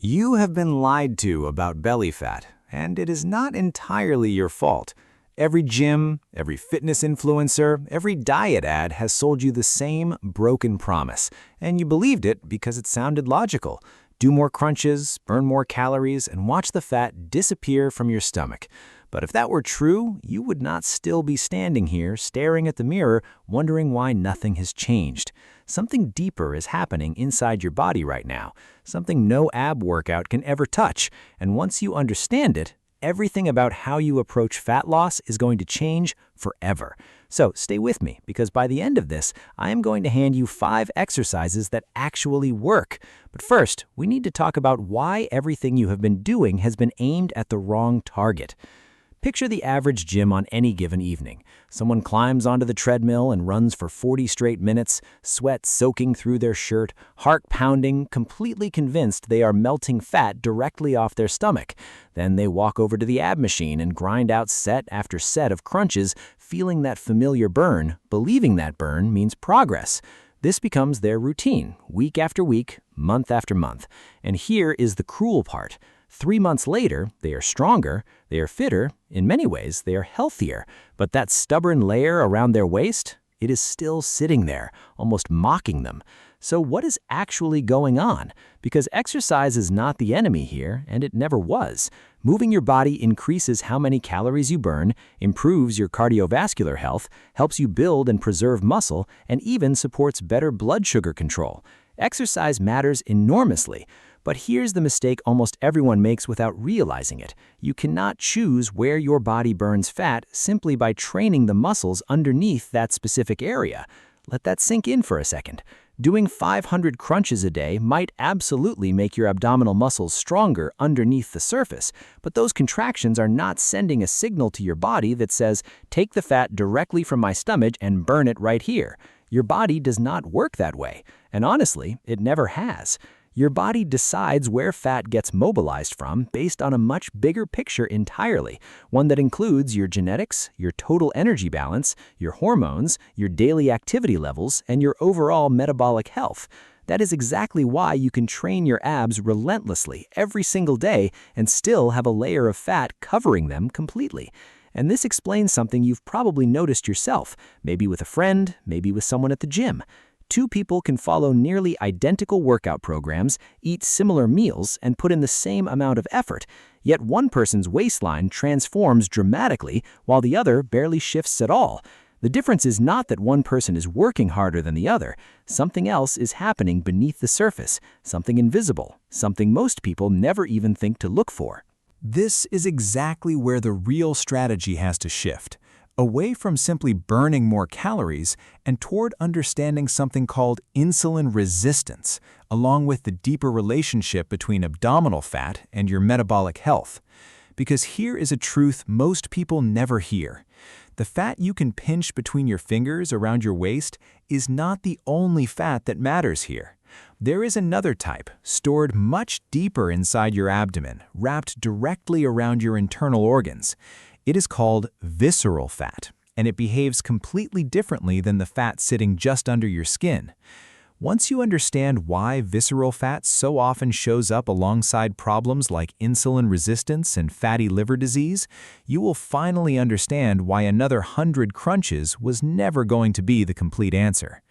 You have been lied to about belly fat, and it is not entirely your fault. Every gym, every fitness influencer, every diet ad has sold you the same broken promise, and you believed it because it sounded logical. Do more crunches, burn more calories, and watch the fat disappear from your stomach. But if that were true, you would not still be standing here staring at the mirror, wondering why nothing has changed. Something deeper is happening inside your body right now, something no ab workout can ever touch, and once you understand it, everything about how you approach fat loss is going to change forever. So stay with me, because by the end of this, I am going to hand you 5 exercises that actually work. But first, we need to talk about why everything you have been doing has been aimed at the wrong target. Picture the average gym on any given evening. Someone climbs onto the treadmill and runs for 40 straight minutes, sweat soaking through their shirt, heart pounding, completely convinced they are melting fat directly off their stomach. Then they walk over to the ab machine and grind out set after set of crunches, feeling that familiar burn, believing that burn means progress. This becomes their routine, week after week, month after month. And here is the cruel part. 3 months later, they are stronger, they are fitter, in many ways, they are healthier. But that stubborn layer around their waist, it is still sitting there, almost mocking them. So what is actually going on? Because exercise is not the enemy here, and it never was. Moving your body increases how many calories you burn, improves your cardiovascular health, helps you build and preserve muscle, and even supports better blood sugar control. Exercise matters enormously. But here's the mistake almost everyone makes without realizing it. You cannot choose where your body burns fat simply by training the muscles underneath that specific area. Let that sink in for a second. Doing 500 crunches a day might absolutely make your abdominal muscles stronger underneath the surface, but those contractions are not sending a signal to your body that says, take the fat directly from my stomach and burn it right here. Your body does not work that way, and honestly, it never has. Your body decides where fat gets mobilized from based on a much bigger picture entirely, one that includes your genetics, your total energy balance, your hormones, your daily activity levels, and your overall metabolic health. That is exactly why you can train your abs relentlessly every single day and still have a layer of fat covering them completely. And this explains something you've probably noticed yourself, maybe with a friend, maybe with someone at the gym. 2 people can follow nearly identical workout programs, eat similar meals, and put in the same amount of effort, yet one person's waistline transforms dramatically while the other barely shifts at all. The difference is not that one person is working harder than the other. Something else is happening beneath the surface, something invisible, something most people never even think to look for. This is exactly where the real strategy has to shift, away from simply burning more calories and toward understanding something called insulin resistance, along with the deeper relationship between abdominal fat and your metabolic health. Because here is a truth most people never hear. The fat you can pinch between your fingers around your waist is not the only fat that matters here. There is another type, stored much deeper inside your abdomen, wrapped directly around your internal organs. It is called visceral fat, and it behaves completely differently than the fat sitting just under your skin. Once you understand why visceral fat so often shows up alongside problems like insulin resistance and fatty liver disease, you will finally understand why another 100 crunches was never going to be the complete answer.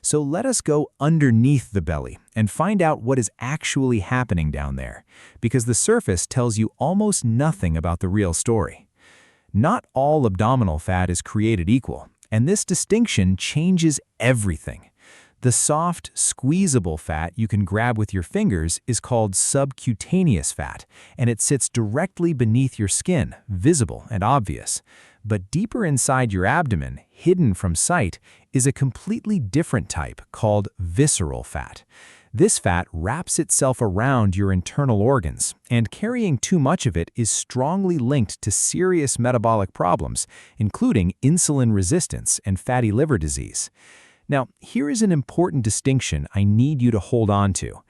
So let us go underneath the belly and find out what is actually happening down there, because the surface tells you almost nothing about the real story. Not all abdominal fat is created equal, and this distinction changes everything. The soft, squeezable fat you can grab with your fingers is called subcutaneous fat, and it sits directly beneath your skin, visible and obvious. But deeper inside your abdomen, hidden from sight, is a completely different type called visceral fat. This fat wraps itself around your internal organs, and carrying too much of it is strongly linked to serious metabolic problems, including insulin resistance and fatty liver disease. Now, here is an important distinction I need you to hold on to.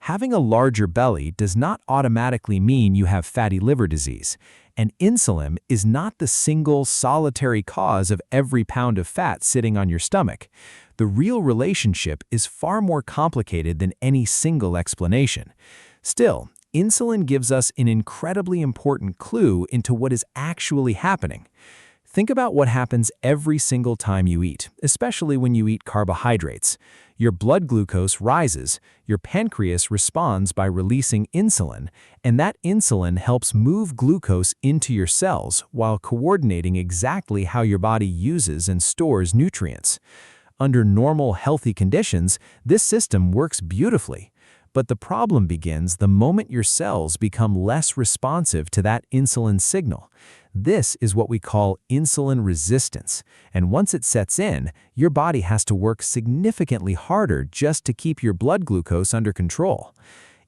Having a larger belly does not automatically mean you have fatty liver disease, and insulin is not the single solitary cause of every pound of fat sitting on your stomach. The real relationship is far more complicated than any single explanation. Still, Insulin gives us an incredibly important clue into what is actually happening. Think about what happens every single time you eat, especially when you eat carbohydrates. Your blood glucose rises, your pancreas responds by releasing insulin, and that insulin helps move glucose into your cells while coordinating exactly how your body uses and stores nutrients. Under normal, healthy conditions, this system works beautifully. But the problem begins the moment your cells become less responsive to that insulin signal. This is what we call insulin resistance, and once it sets in, your body has to work significantly harder just to keep your blood glucose under control.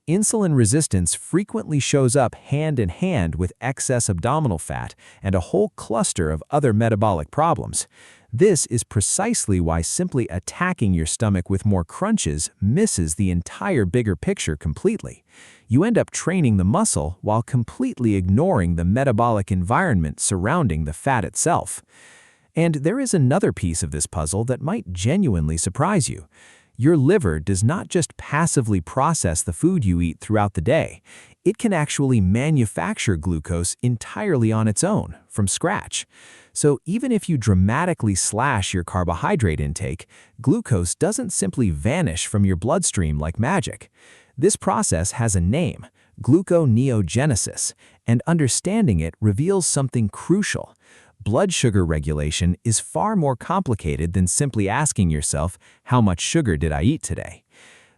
Insulin resistance frequently shows up hand in hand with excess abdominal fat and a whole cluster of other metabolic problems. This is precisely why simply attacking your stomach with more crunches misses the entire bigger picture completely. You end up training the muscle while completely ignoring the metabolic environment surrounding the fat itself. And there is another piece of this puzzle that might genuinely surprise you. Your liver does not just passively process the food you eat throughout the day. It can actually manufacture glucose entirely on its own, from scratch. So even if you dramatically slash your carbohydrate intake, glucose doesn't simply vanish from your bloodstream like magic. This process has a name, gluconeogenesis, and understanding it reveals something crucial. Blood sugar regulation is far more complicated than simply asking yourself, how much sugar did I eat today?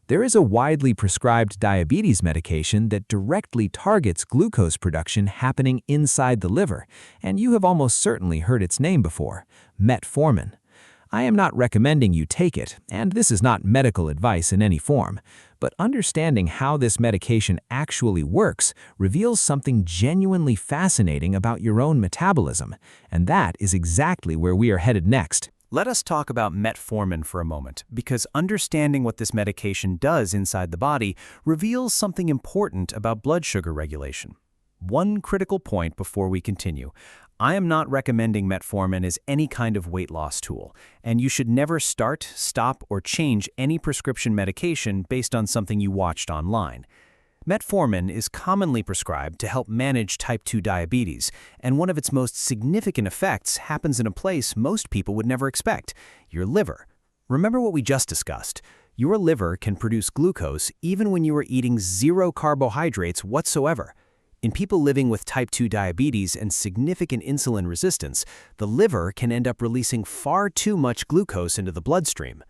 There is a widely prescribed diabetes medication that directly targets glucose production happening inside the liver, and you have almost certainly heard its name before, metformin. I am not recommending you take it, and this is not medical advice in any form, but understanding how this medication actually works reveals something genuinely fascinating about your own metabolism, and that is exactly where we are headed next. Let us talk about metformin for a moment, because understanding what this medication does inside the body reveals something important about blood sugar regulation. One critical point before we continue. I am not recommending metformin as any kind of weight loss tool, and you should never start, stop, or change any prescription medication based on something you watched online. Metformin is commonly prescribed to help manage type 2 diabetes, and one of its most significant effects happens in a place most people would never expect, your liver. Remember what we just discussed. Your liver can produce glucose even when you are eating zero carbohydrates whatsoever. In people living with type 2 diabetes and significant insulin resistance, the liver can end up releasing far too much glucose into the bloodstream.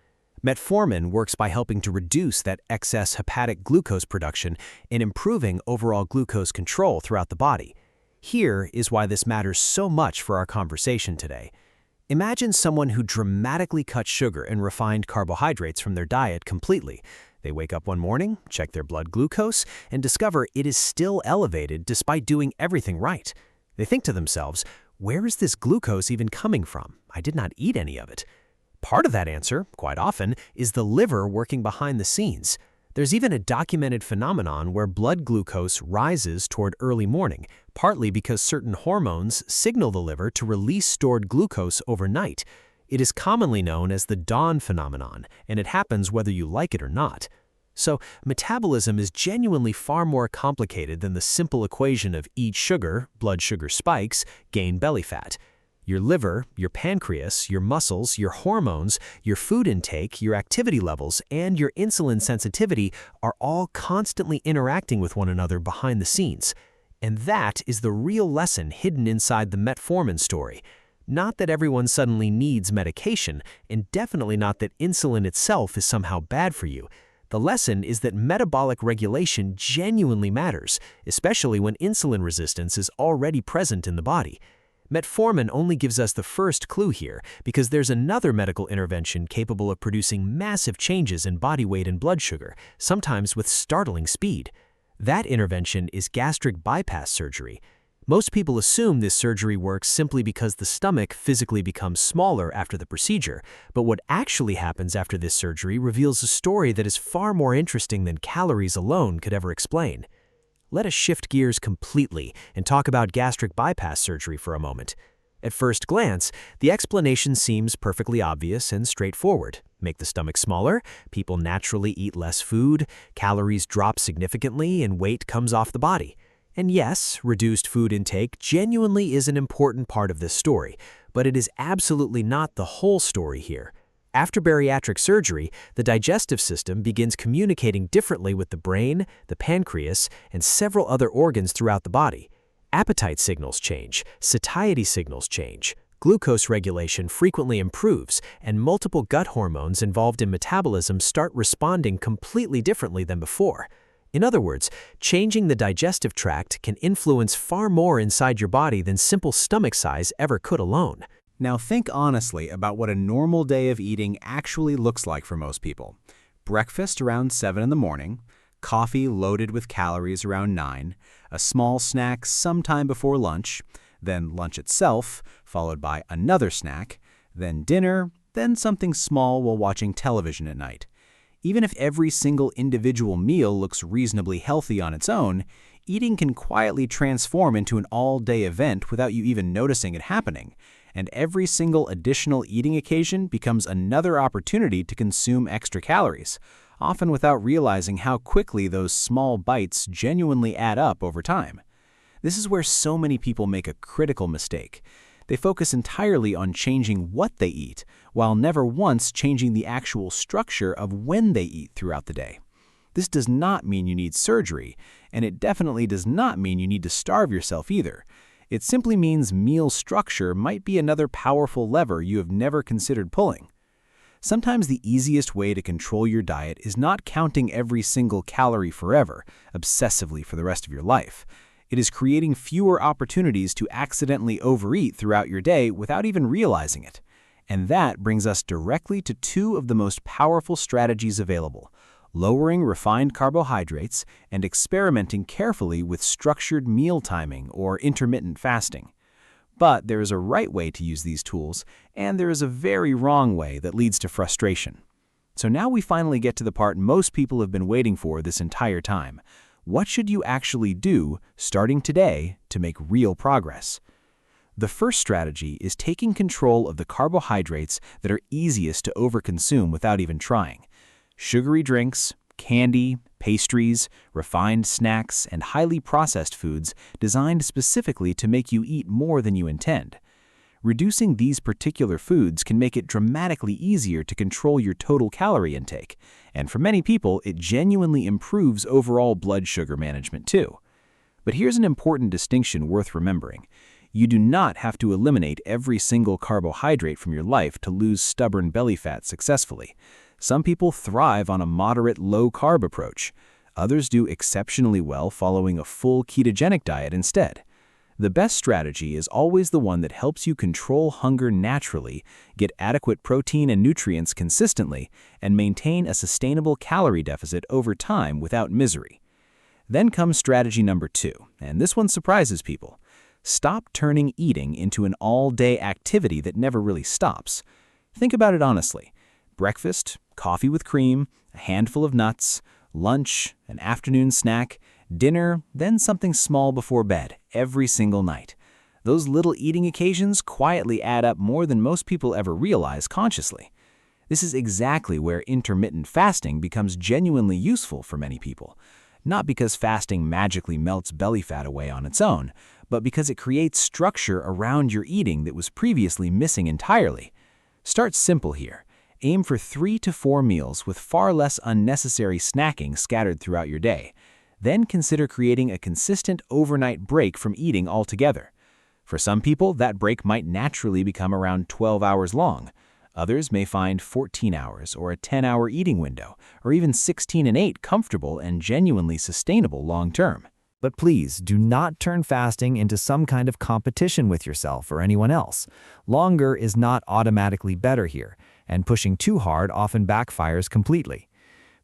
Metformin works by helping to reduce that excess hepatic glucose production and improving overall glucose control throughout the body. Here is why this matters so much for our conversation today. Imagine someone who dramatically cut sugar and refined carbohydrates from their diet completely. They wake up one morning, check their blood glucose, and discover it is still elevated despite doing everything right. They think to themselves, where is this glucose even coming from? I did not eat any of it. Part of that answer, quite often, is the liver working behind the scenes. There's even a documented phenomenon where blood glucose rises toward early morning, partly because certain hormones signal the liver to release stored glucose overnight. It is commonly known as the dawn phenomenon, and it happens whether you like it or not. So, metabolism is genuinely far more complicated than the simple equation of eat sugar, blood sugar spikes, gain belly fat. Your liver, your pancreas, your muscles, your hormones, your food intake, your activity levels, and your insulin sensitivity are all constantly interacting with one another behind the scenes. And that is the real lesson hidden inside the metformin story. Not that everyone suddenly needs medication, and definitely not that insulin itself is somehow bad for you. The lesson is that metabolic regulation genuinely matters, especially when insulin resistance is already present in the body. Metformin only gives us the first clue here, because there's another medical intervention capable of producing massive changes in body weight and blood sugar, sometimes with startling speed. That intervention is gastric bypass surgery. Most people assume this surgery works simply because the stomach physically becomes smaller after the procedure, but what actually happens after this surgery reveals a story that is far more interesting than calories alone could ever explain. Let us shift gears completely and talk about gastric bypass surgery for a moment. At first glance, the explanation seems perfectly obvious and straightforward. Make the stomach smaller, people naturally eat less food, calories drop significantly, and weight comes off the body. And yes, reduced food intake genuinely is an important part of this story, but it is absolutely not the whole story here. After bariatric surgery, the digestive system begins communicating differently with the brain, the pancreas, and several other organs throughout the body. Appetite signals change, satiety signals change, glucose regulation frequently improves, and multiple gut hormones involved in metabolism start responding completely differently than before. In other words, changing the digestive tract can influence far more inside your body than simple stomach size ever could alone. Now think honestly about what a normal day of eating actually looks like for most people. Breakfast around 7 in the morning, coffee loaded with calories around 9, a small snack sometime before lunch, then lunch itself, followed by another snack, then dinner, then something small while watching television at night. Even if every single individual meal looks reasonably healthy on its own, eating can quietly transform into an all-day event without you even noticing it happening. And every single additional eating occasion becomes another opportunity to consume extra calories, often without realizing how quickly those small bites genuinely add up over time. This is where so many people make a critical mistake. They focus entirely on changing what they eat, while never once changing the actual structure of when they eat throughout the day. This does not mean you need surgery, and it definitely does not mean you need to starve yourself either. It simply means meal structure might be another powerful lever you have never considered pulling. Sometimes the easiest way to control your diet is not counting every single calorie forever, obsessively for the rest of your life. It is creating fewer opportunities to accidentally overeat throughout your day without even realizing it. And that brings us directly to two of the most powerful strategies available: lowering refined carbohydrates and experimenting carefully with structured meal timing or intermittent fasting. But there is a right way to use these tools, and there is a very wrong way that leads to frustration. So now we finally get to the part most people have been waiting for this entire time. What should you actually do starting today to make real progress? The first strategy is taking control of the carbohydrates that are easiest to overconsume without even trying. Sugary drinks, candy, pastries, refined snacks, and highly processed foods designed specifically to make you eat more than you intend. Reducing these particular foods can make it dramatically easier to control your total calorie intake, and for many people, it genuinely improves overall blood sugar management too. But here's an important distinction worth remembering. You do not have to eliminate every single carbohydrate from your life to lose stubborn belly fat successfully. Some people thrive on a moderate low-carb approach. Others do exceptionally well following a full ketogenic diet instead. The best strategy is always the one that helps you control hunger naturally, get adequate protein and nutrients consistently, and maintain a sustainable calorie deficit over time without misery. Then comes strategy number 2, and this one surprises people. Stop turning eating into an all-day activity that never really stops. Think about it honestly. Breakfast, coffee with cream, a handful of nuts, lunch, an afternoon snack, dinner, then something small before bed, every single night. Those little eating occasions quietly add up more than most people ever realize consciously. This is exactly where intermittent fasting becomes genuinely useful for many people. Not because fasting magically melts belly fat away on its own, but because it creates structure around your eating that was previously missing entirely. Start simple here. Aim for 3 to 4 meals with far less unnecessary snacking scattered throughout your day. Then consider creating a consistent overnight break from eating altogether. For some people, that break might naturally become around 12 hours long. Others may find 14 hours or a 10-hour eating window, or even 16 and 8 comfortable and genuinely sustainable long-term. But please, do not turn fasting into some kind of competition with yourself or anyone else. Longer is not automatically better here, and pushing too hard often backfires completely.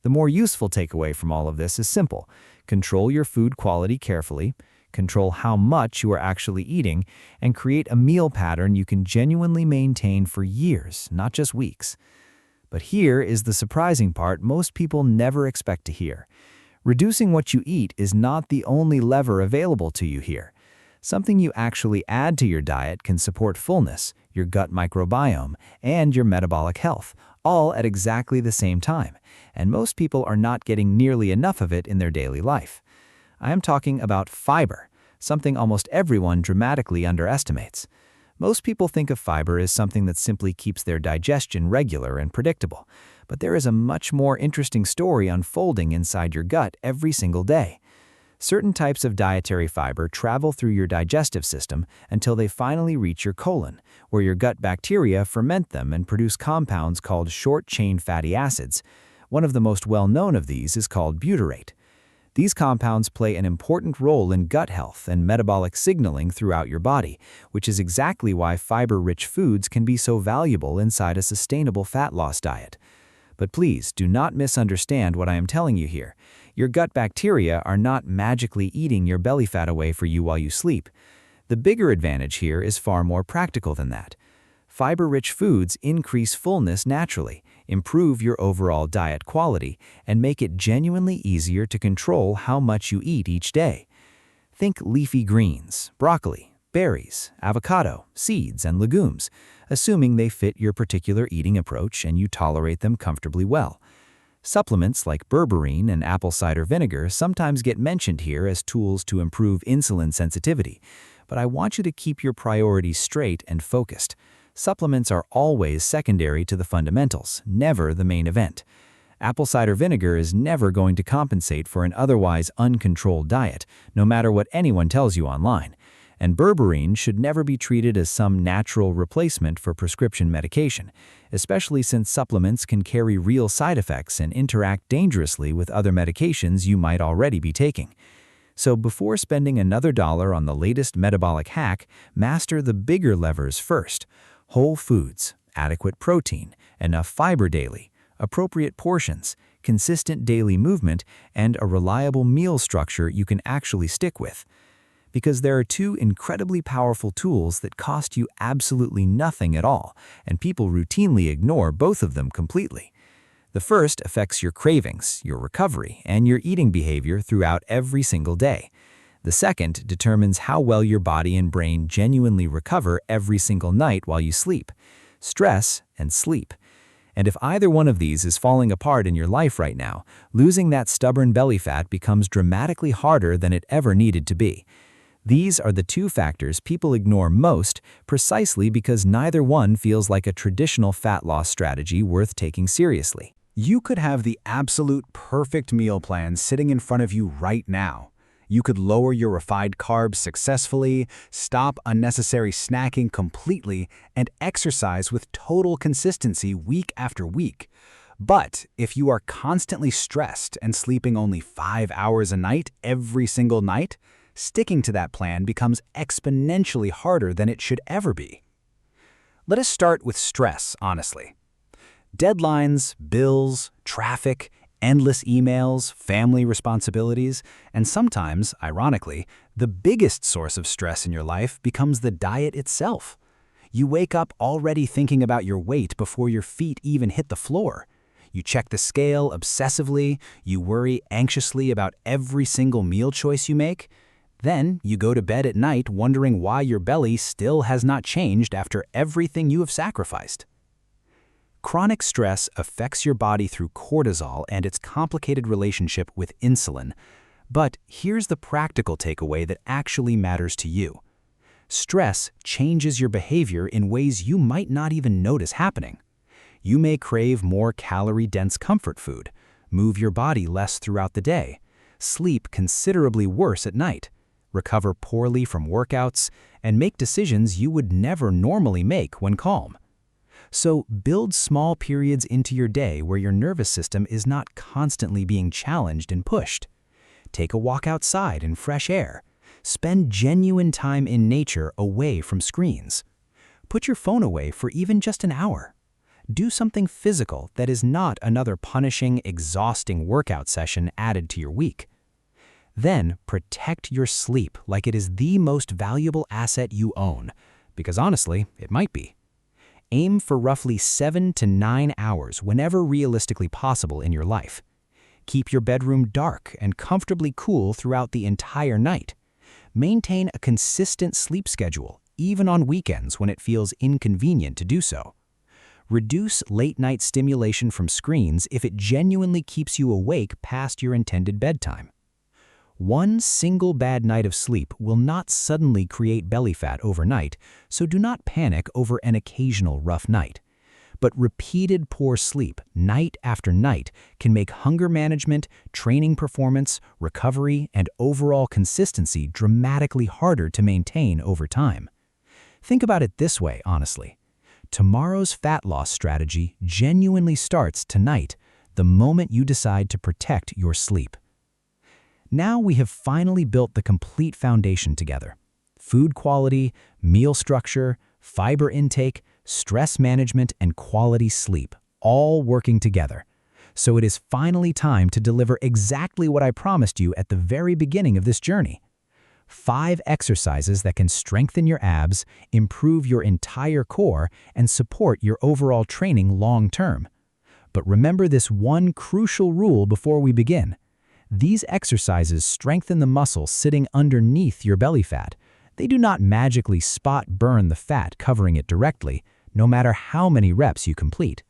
The more useful takeaway from all of this is simple. Control your food quality carefully, control how much you are actually eating, and create a meal pattern you can genuinely maintain for years, not just weeks. But here is the surprising part most people never expect to hear. Reducing what you eat is not the only lever available to you here. Something you actually add to your diet can support fullness, your gut microbiome, and your metabolic health, all at exactly the same time, and most people are not getting nearly enough of it in their daily life. I am talking about fiber, something almost everyone dramatically underestimates. Most people think of fiber as something that simply keeps their digestion regular and predictable, but there is a much more interesting story unfolding inside your gut every single day. Certain types of dietary fiber travel through your digestive system until they finally reach your colon, where your gut bacteria ferment them and produce compounds called short-chain fatty acids. One of the most well-known of these is called butyrate. These compounds play an important role in gut health and metabolic signaling throughout your body, which is exactly why fiber-rich foods can be so valuable inside a sustainable fat loss diet. But please do not misunderstand what I am telling you here. Your gut bacteria are not magically eating your belly fat away for you while you sleep. The bigger advantage here is far more practical than that. Fiber-rich foods increase fullness naturally, improve your overall diet quality, and make it genuinely easier to control how much you eat each day. Think leafy greens, broccoli, berries, avocado, seeds, and legumes, assuming they fit your particular eating approach and you tolerate them comfortably well. Supplements like berberine and apple cider vinegar sometimes get mentioned here as tools to improve insulin sensitivity, but I want you to keep your priorities straight and focused. Supplements are always secondary to the fundamentals, never the main event. Apple cider vinegar is never going to compensate for an otherwise uncontrolled diet, no matter what anyone tells you online. And berberine should never be treated as some natural replacement for prescription medication, especially since supplements can carry real side effects and interact dangerously with other medications you might already be taking. So before spending another dollar on the latest metabolic hack, master the bigger levers first. Whole foods, adequate protein, enough fiber daily, appropriate portions, consistent daily movement, and a reliable meal structure you can actually stick with. Because there are two incredibly powerful tools that cost you absolutely nothing at all, and people routinely ignore both of them completely. The first affects your cravings, your recovery, and your eating behavior throughout every single day. The second determines how well your body and brain genuinely recover every single night while you sleep. Stress and sleep. And if either one of these is falling apart in your life right now, losing that stubborn belly fat becomes dramatically harder than it ever needed to be. These are the two factors people ignore most, precisely because neither one feels like a traditional fat loss strategy worth taking seriously. You could have the absolute perfect meal plan sitting in front of you right now. You could lower your refined carbs successfully, stop unnecessary snacking completely, and exercise with total consistency week after week. But if you are constantly stressed and sleeping only 5 hours a night every single night, sticking to that plan becomes exponentially harder than it should ever be. Let us start with stress, honestly. Deadlines, bills, traffic, endless emails, family responsibilities, and sometimes, ironically, the biggest source of stress in your life becomes the diet itself. You wake up already thinking about your weight before your feet even hit the floor. You check the scale obsessively, you worry anxiously about every single meal choice you make. Then you go to bed at night wondering why your belly still has not changed after everything you have sacrificed. Chronic stress affects your body through cortisol and its complicated relationship with insulin. But here's the practical takeaway that actually matters to you. Stress changes your behavior in ways you might not even notice happening. You may crave more calorie-dense comfort food, move your body less throughout the day, sleep considerably worse at night, recover poorly from workouts, and make decisions you would never normally make when calm. So build small periods into your day where your nervous system is not constantly being challenged and pushed. Take a walk outside in fresh air. Spend genuine time in nature away from screens. Put your phone away for even just an hour. Do something physical that is not another punishing, exhausting workout session added to your week. Then protect your sleep like it is the most valuable asset you own, because honestly, it might be. Aim for roughly 7 to 9 hours whenever realistically possible in your life. Keep your bedroom dark and comfortably cool throughout the entire night. Maintain a consistent sleep schedule, even on weekends when it feels inconvenient to do so. Reduce late-night stimulation from screens if it genuinely keeps you awake past your intended bedtime. One single bad night of sleep will not suddenly create belly fat overnight, so do not panic over an occasional rough night. But repeated poor sleep, night after night, can make hunger management, training performance, recovery, and overall consistency dramatically harder to maintain over time. Think about it this way, honestly. Tomorrow's fat loss strategy genuinely starts tonight, the moment you decide to protect your sleep. Now we have finally built the complete foundation together. Food quality, meal structure, fiber intake, stress management, and quality sleep, all working together. So it is finally time to deliver exactly what I promised you at the very beginning of this journey. 5 exercises that can strengthen your abs, improve your entire core, and support your overall training long-term. But remember this one crucial rule before we begin. These exercises strengthen the muscle sitting underneath your belly fat. They do not magically spot burn the fat covering it directly, no matter how many reps you complete.